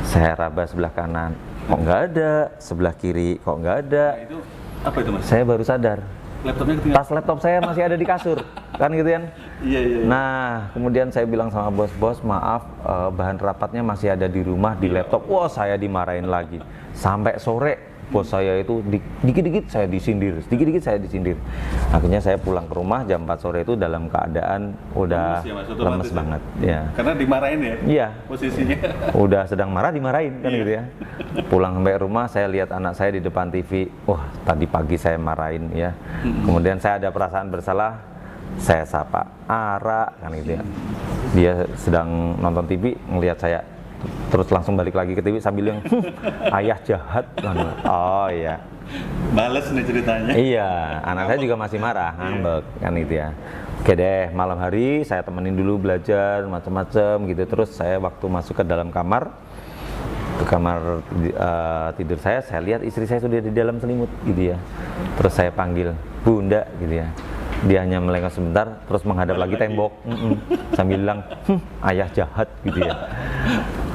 S2: Saya raba sebelah kanan, kok nggak ada. Sebelah kiri, kok nggak ada.
S1: Nah, itu apa itu mas?
S2: Saya baru sadar.
S1: Laptopnya ketinggalan.
S2: Tas laptop saya masih ada di kasur, kan gitu kan?
S1: Iya.
S2: Nah, kemudian saya bilang sama bos, maaf, bahan rapatnya masih ada di rumah, di laptop. Wah, saya dimarahin lagi. Sampai sore, bos saya itu dikit-dikit saya disindir, Akhirnya saya pulang ke rumah jam 4 sore itu dalam keadaan udah lemes banget. Ya.
S1: Karena dimarahin ya?
S2: Iya.
S1: Posisinya.
S2: Udah sedang marah dimarahin kan gitu ya. Pulang sampai rumah saya lihat anak saya di depan TV. Wah, tadi pagi saya marahin ya. Kemudian saya ada perasaan bersalah. Saya sapa, Ara kan gitu ya. Dia sedang nonton TV ngelihat saya. Terus langsung balik lagi ke TV sambil yang ayah jahat. Oh iya.
S1: Bales nih ceritanya.
S2: Iya, anak saya juga masih marah, ngambek kan gitu ya. Oke deh, malam hari saya temenin dulu belajar macam-macam gitu. Terus saya waktu masuk ke dalam kamar, tidur saya lihat istri saya sudah di dalam selimut gitu ya. Terus saya panggil Bunda gitu ya. Dia hanya melengos sebentar, terus menghadap lagi tembok, sambil bilang, ayah jahat gitu ya.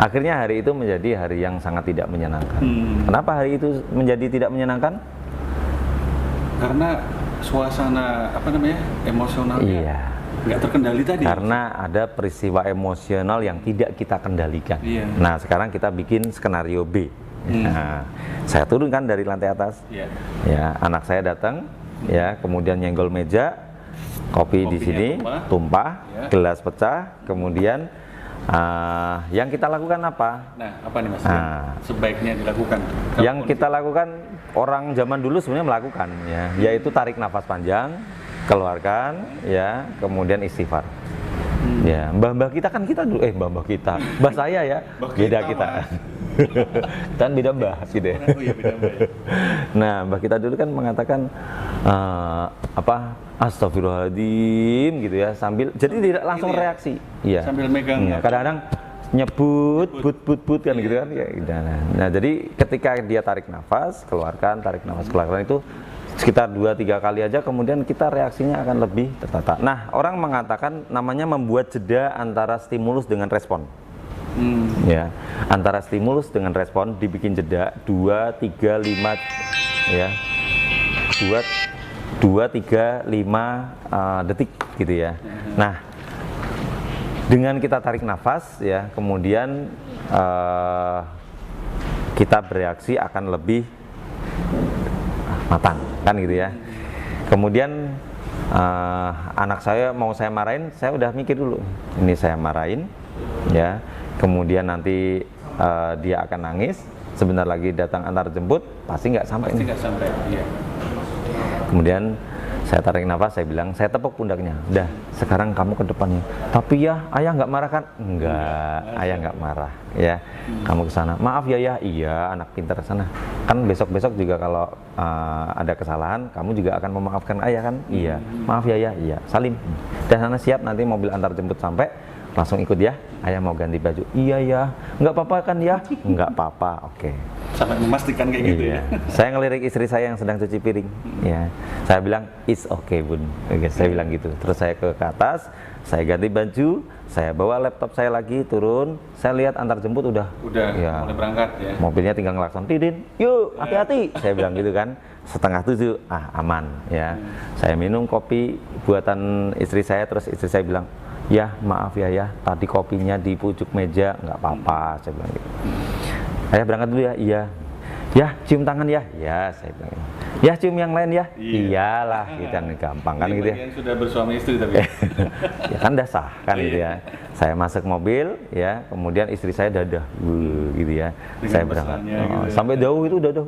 S2: Akhirnya hari itu menjadi hari yang sangat tidak menyenangkan. Kenapa hari itu menjadi tidak menyenangkan?
S1: Karena suasana emosionalnya nggak terkendali tadi.
S2: Karena ada peristiwa emosional yang tidak kita kendalikan. Nah, sekarang kita bikin skenario B. Nah, saya turunkan dari lantai atas. Ya, anak saya datang. Ya, kemudian nyenggol meja, kopi di sini tumpah, gelas pecah, kemudian yang kita lakukan apa?
S1: Nah, apa nih mas? Sebaiknya dilakukan.
S2: Yang kita lakukan orang zaman dulu sebenarnya melakukan, ya, yaitu tarik nafas panjang, keluarkan, ya, kemudian istighfar. Ya, mbah kita kan dulu, mbah kita, mbah saya ya, beda kita. Kan beda mbah gitu ya. Nah, mbah kita dulu kan mengatakan astagfirullahaladzim gitu ya, sambil jadi tidak langsung reaksi. Iya.
S1: Sambil megang.
S2: Ya, kadang-kadang nyebut but kan gitu kan ya. Nah, jadi ketika dia tarik nafas, keluarkan itu sekitar 2-3 kali aja, kemudian kita reaksinya akan lebih tertata. Nah, orang mengatakan namanya membuat jeda antara stimulus dengan respon. Ya, antara stimulus dengan respon dibikin jeda 2, 3, 5 ya. 2, 3, 5 detik gitu ya. Nah, dengan kita tarik nafas ya, kemudian kita bereaksi akan lebih matang kan gitu ya. Kemudian anak saya mau saya marahin, saya udah mikir dulu, ini saya marahin ya, kemudian nanti dia akan nangis, sebentar lagi datang antar jemput, pasti nggak sampai.
S1: Iya.
S2: Kemudian saya tarik nafas, saya bilang, saya tepuk pundaknya, udah sekarang kamu ke depannya. Tapi ya ayah nggak marah kan? Enggak, ayah nggak marah ya. Kamu ke sana, maaf ya, iya anak pintar sana. Kan besok juga kalau ada kesalahan, kamu juga akan memaafkan ayah kan? Iya, maaf ya, iya, salim. Dan sana siap, nanti mobil antar jemput sampai, langsung ikut ya, ayah mau ganti baju. Iya ya, nggak apa-apa kan ya? Nggak apa-apa, oke.
S1: sampai memastikan kayak gitu
S2: Iya.
S1: ya.
S2: Saya ngelirik istri saya yang sedang cuci piring. Ya, saya bilang it's okay bun. Oke, saya bilang gitu. Terus saya ke atas, saya ganti baju, saya bawa laptop saya lagi turun. Saya lihat antar jemput udah ya,
S1: mulai berangkat ya.
S2: mobilnya tinggal ngelakson, Tidin, yuk hati-hati. Saya bilang gitu kan. 6:30, aman ya. Saya minum kopi buatan istri saya, terus istri saya bilang, ya maaf ya, tadi kopinya di pucuk meja, nggak apa-apa. Saya bilang gitu. Ayah berangkat dulu ya, iya. Ya cium tangan ya, ya saya bilang. Ya cium yang lain ya, iyalah, gitu kan gampang kan gitu ya.
S1: Sudah bersuami istri tapi.
S2: Ya kan udah sah kan gitu ya. Saya masuk mobil ya, kemudian istri saya dadah, gitu ya.
S1: Dengan
S2: saya berangkat,
S1: gitu.
S2: sampai jauh itu dadah,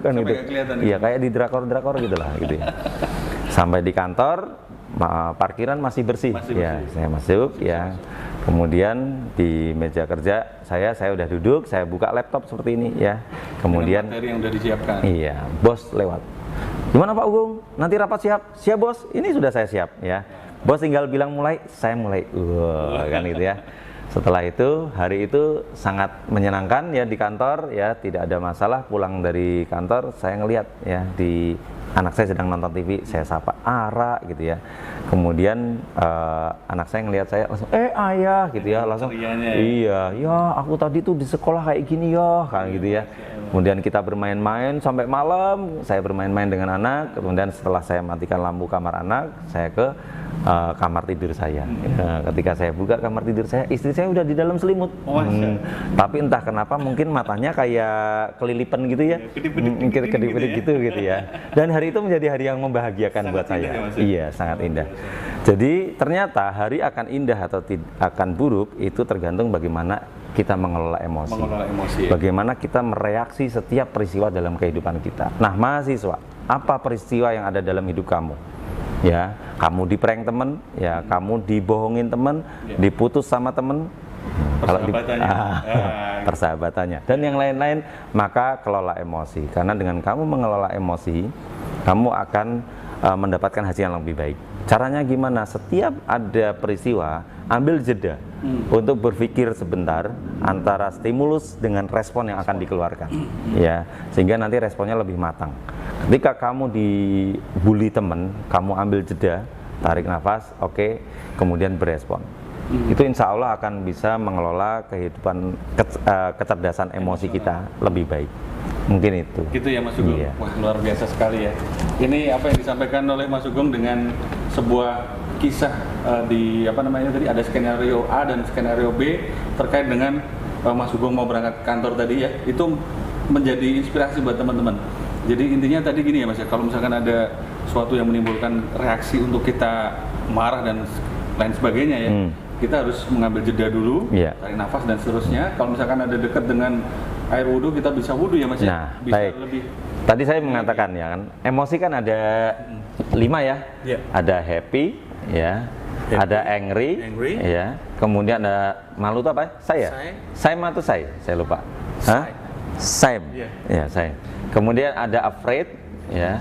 S2: kan
S1: Sampai
S2: gitu.
S1: Iya
S2: Kayak di drakor-drakor gitulah gitu ya. Sampai di kantor, parkiran masih bersih. Ya, saya masuk ya. Kemudian di meja kerja saya udah duduk, saya buka laptop seperti ini ya. Kemudian
S1: materi yang udah disiapkan.
S2: Iya, bos lewat. Gimana Pak Ugung? Nanti rapat siap? Siap bos. Ini sudah saya siap ya. Bos tinggal bilang mulai, saya mulai. Kan gitu ya. Setelah itu hari itu sangat menyenangkan ya di kantor ya, tidak ada masalah. Pulang dari kantor saya ngelihat ya di anak saya sedang nonton TV, saya sapa Ara gitu ya. Kemudian anak saya ngelihat saya langsung ayah gitu ya, langsung iya ya aku tadi tuh di sekolah kayak gini ya kan gitu ya. Kemudian kita bermain-main sampai malam, saya bermain-main dengan anak. Kemudian setelah saya matikan lampu kamar anak, saya ke kamar tidur saya. Ketika saya buka kamar tidur saya, istri saya udah di dalam selimut. Tapi entah kenapa mungkin matanya kayak kelilipan gitu ya, kedip-kedip gitu ya. Dan hari itu menjadi hari yang membahagiakan buat saya. Iya, sangat indah. Jadi ternyata hari akan indah atau akan buruk itu tergantung bagaimana kita mengelola emosi. Bagaimana kita mereaksi setiap peristiwa dalam kehidupan kita. Nah, mahasiswa, apa peristiwa yang ada dalam hidup kamu? Ya, kamu diprank temen, ya, kamu dibohongin temen, diputus sama temen, persahabatannya, dan yang lain-lain, maka kelola emosi. Karena dengan kamu mengelola emosi, kamu akan mendapatkan hasil yang lebih baik. Caranya gimana? Setiap ada peristiwa, ambil jeda untuk berpikir sebentar antara stimulus dengan respon yang akan dikeluarkan, ya, sehingga nanti responnya lebih matang. Ketika kamu dibully teman, kamu ambil jeda, tarik nafas, oke, kemudian berespon. Itu insya Allah akan bisa mengelola kehidupan kecerdasan emosi kita lebih baik. Mungkin itu.
S1: Gitu ya Mas Sugeng. Wah, luar biasa sekali ya. Ini apa yang disampaikan oleh Mas Sugeng dengan sebuah kisah di apa namanya tadi, ada skenario A dan skenario B terkait dengan Mas Sugeng mau berangkat kantor tadi ya. Itu menjadi inspirasi buat teman-teman. Jadi intinya tadi gini ya Mas ya, kalau misalkan ada sesuatu yang menimbulkan reaksi untuk kita marah dan lain sebagainya ya, kita harus mengambil jeda dulu, tarik nafas dan seterusnya. Kalau misalkan ada dekat dengan air wudhu, kita bisa wudhu ya Mas ya.
S2: Nah,
S1: bisa
S2: baik.
S1: lebih.
S2: Tadi saya mengatakan ya kan, emosi kan ada 5 ya. Ada happy ya, ada angry ya, kemudian ada malu itu apa? Saya atau saya lupa. Same. Ya, saya. Kemudian ada afraid ya,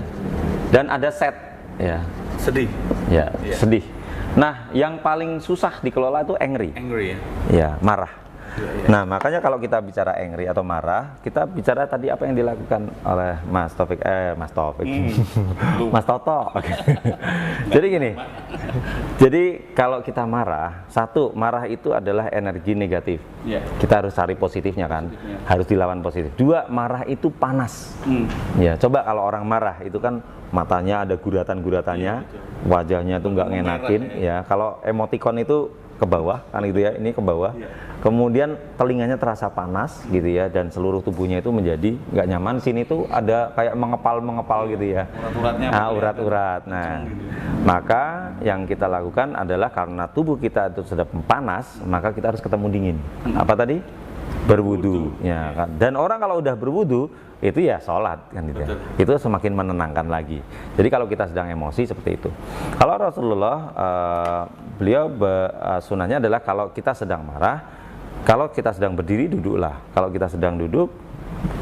S2: dan ada sad ya.
S1: Sedih.
S2: Ya, sedih. Nah, yang paling susah dikelola itu angry.
S1: Angry ya.
S2: Ya, marah. Nah, makanya kalau kita bicara angry atau marah, kita bicara tadi apa yang dilakukan oleh Mas Taufik, Mas Toto. Jadi gini, jadi kalau kita marah, satu, marah itu adalah energi negatif. Kita harus cari positifnya kan, harus dilawan positif. 2, marah itu panas. Ya, coba kalau orang marah itu kan matanya ada guratan-guratannya, wajahnya tuh nggak ngenakin. Ya, kalau emoticon itu ke bawah kan gitu ya, ini ke bawah. Kemudian telinganya terasa panas gitu ya, dan seluruh tubuhnya itu menjadi nggak nyaman. Sini tuh ada kayak mengepal gitu ya, urat-urat. Nah, maka yang kita lakukan adalah karena tubuh kita itu sudah panas, maka kita harus ketemu dingin. Apa tadi? Berwudu ya kan. Dan orang kalau udah berwudu itu ya sholat kan gitu ya. Itu semakin menenangkan lagi. Jadi kalau kita sedang emosi seperti itu. Kalau Rasulullah beliau sunnahnya adalah kalau kita sedang marah, kalau kita sedang berdiri duduklah. Kalau kita sedang duduk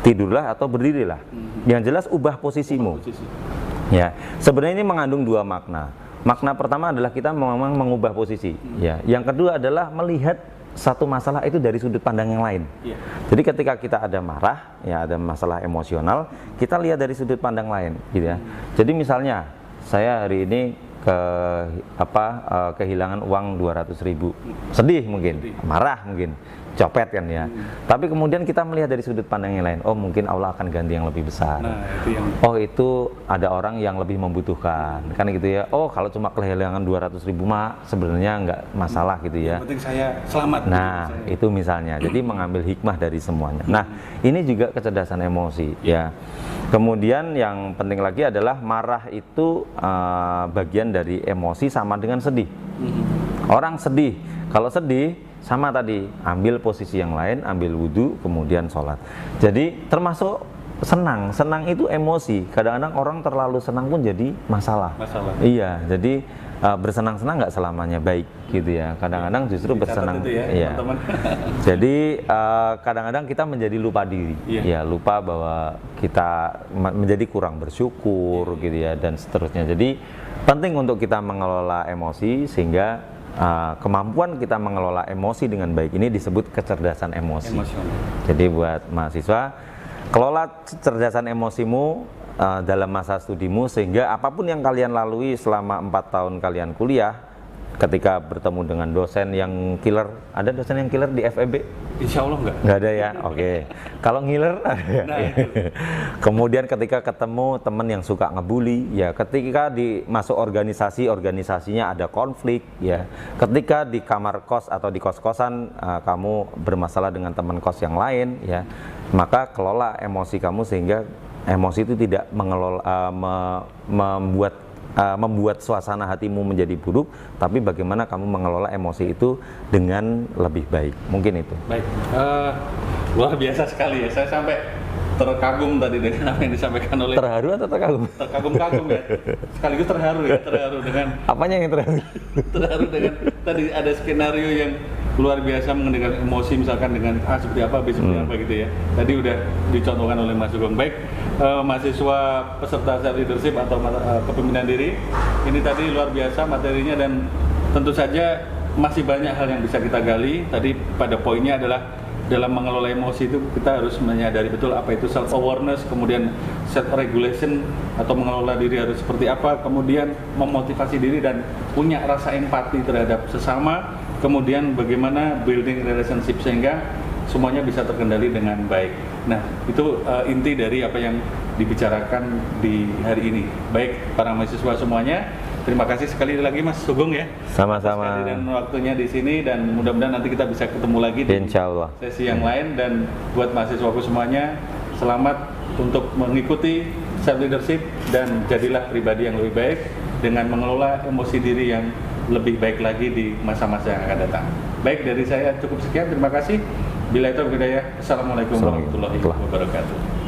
S2: tidurlah atau berdirilah. Yang jelas ubah posisimu. Ya, sebenarnya ini mengandung 2 makna. Makna pertama adalah kita memang mengubah posisi. Ya. Yang kedua adalah melihat satu masalah itu dari sudut pandang yang lain. Jadi ketika kita ada marah, ya ada masalah emosional, kita lihat dari sudut pandang lain, gitu ya. Jadi misalnya saya hari ini kehilangan uang 200.000, sedih mungkin, marah mungkin, copet kan ya. Tapi kemudian kita melihat dari sudut pandang yang lain, oh mungkin Allah akan ganti yang lebih besar. Oh itu ada orang yang lebih membutuhkan, kan gitu ya. Oh kalau cuma kehilangan 200.000 mah sebenarnya nggak masalah gitu ya.
S1: Yang penting saya selamat.
S2: Nah itu misalnya, jadi mengambil hikmah dari semuanya. Nah ini juga kecerdasan emosi ya. Kemudian yang penting lagi adalah marah itu bagian dari emosi sama dengan sedih. Orang sedih, kalau sedih sama tadi, ambil posisi yang lain, ambil wudhu, kemudian sholat. Jadi termasuk senang itu emosi. Kadang-kadang orang terlalu senang pun jadi masalah. Iya, jadi bersenang-senang nggak selamanya baik gitu ya. Kadang-kadang justru bersenang. Ya, jadi kadang-kadang kita menjadi lupa diri, ya lupa bahwa kita menjadi kurang bersyukur gitu ya dan seterusnya. Jadi penting untuk kita mengelola emosi sehingga kemampuan kita mengelola emosi dengan baik ini disebut kecerdasan emosi. Jadi buat mahasiswa, kelola kecerdasan emosimu dalam masa studimu sehingga apapun yang kalian lalui selama 4 tahun kalian kuliah, ketika bertemu dengan dosen yang killer, ada dosen yang killer di FEB?
S1: Insya Allah enggak.
S2: Enggak ada ya, oke. Kalau ngiler ada ya?
S1: Nah,
S2: Kemudian ketika ketemu teman yang suka ngebully, ya ketika masuk organisasinya ada konflik, ya ketika di kamar kos atau di kos-kosan kamu bermasalah dengan teman kos yang lain, ya maka kelola emosi kamu sehingga emosi itu tidak membuat suasana hatimu menjadi buruk, tapi bagaimana kamu mengelola emosi itu dengan lebih baik. Mungkin itu.
S1: Baik, luar biasa sekali ya. Saya sampai terkagum tadi dengan apa yang disampaikan oleh.
S2: Terharu atau terkagum?
S1: Terkagum-kagum ya. Sekaligus terharu dengan. Apanya
S2: yang terharu?
S1: Terharu dengan tadi ada skenario yang luar biasa mengenai emosi, misalkan dengan seperti apa, B seperti apa gitu ya. Tadi udah dicontohkan oleh Mas Sugeng. Baik, mahasiswa peserta self leadership atau kepemimpinan diri, ini tadi luar biasa materinya dan tentu saja masih banyak hal yang bisa kita gali. Tadi pada poinnya adalah dalam mengelola emosi itu kita harus menyadari betul apa itu self awareness, kemudian self regulation atau mengelola diri harus seperti apa, kemudian memotivasi diri dan punya rasa empati terhadap sesama, kemudian bagaimana building relationship sehingga semuanya bisa terkendali dengan baik. Nah, itu inti dari apa yang dibicarakan di hari ini. Baik, para mahasiswa semuanya, terima kasih sekali lagi Mas Sugeng ya.
S2: Sama-sama.
S1: Dan waktunya di sini dan mudah-mudahan nanti kita bisa ketemu lagi di sesi yang lain. Dan buat mahasiswaku semuanya, selamat untuk mengikuti self leadership dan jadilah pribadi yang lebih baik dengan mengelola emosi diri yang lebih baik lagi di masa-masa yang akan datang. Baik, dari saya cukup sekian. Terima kasih. Billahi taufiq wal hidayah. Assalamualaikum warahmatullahi wabarakatuh.